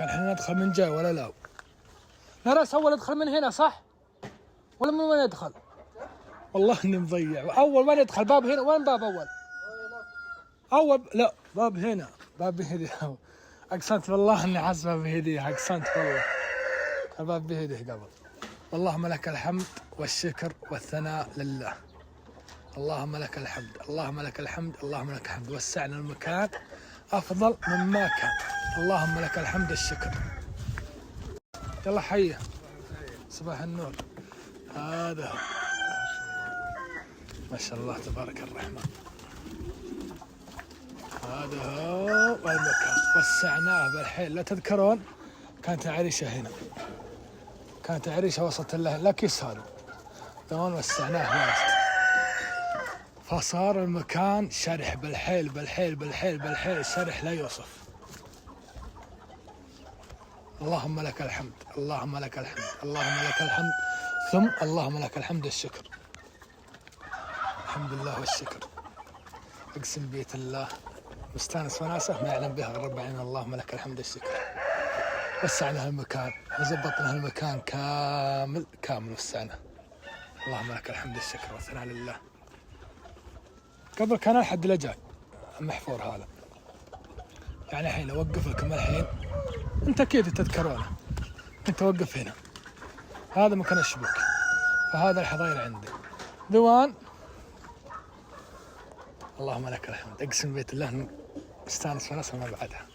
كان احنا ندخل من جاي ولا لا؟ نراس أول ندخل من هنا صح؟ ولا من وين ندخل؟ والله إني مضيع، أول ما ندخل باب هنا، وين باب أول؟ أول لا باب هنا، باب بهدي. أقسمت بالله إني حاسس باب بهدي، أقسمت بالله الباب بهدي قبل. اللهم لك الحمد والشكر والثناء لله. اللهم لك الحمد، اللهم لك الحمد، اللهم لك الحمد. وسعنا المكان أفضل مما كان. اللهم لك الحمد الشكر. يلا حيه صباح النور. هذا ما شاء الله تبارك الرحمن. هذا هو المكان وسعناه بالحيل. لا تذكرون كانت عريشة هنا، كانت عريشة وسط الله، لا كيس هذا دون وسعناه واجد، فصار المكان شرح بالحيل بالحيل بالحيل بالحيل، شرح لا يوصف. اللهم لك الحمد، اللهم لك الحمد، اللهم لك الحمد، ثم اللهم لك الحمد الشكر. الحمد لله والشكر. اقسم بيت الله مستانس وناسه ما يعلم بها غير رب العالمين. اللهم لك الحمد الشكر. وسعنا المكان وزبطنا المكان كامل كامل وسعناه. اللهم لك الحمد الشكر والثناء لله. قبل كان الحد لا جاي المحفور هذا، يعني الحين اوقف لكم الحين، انت اكيد تذكرونه، كنت اوقف هنا، هذا مكان الشبك، وهذا الحظيره عندي ذوان. اللهم لك الحمد. اقسم بيت الله مستانس وناسه ما بعدها.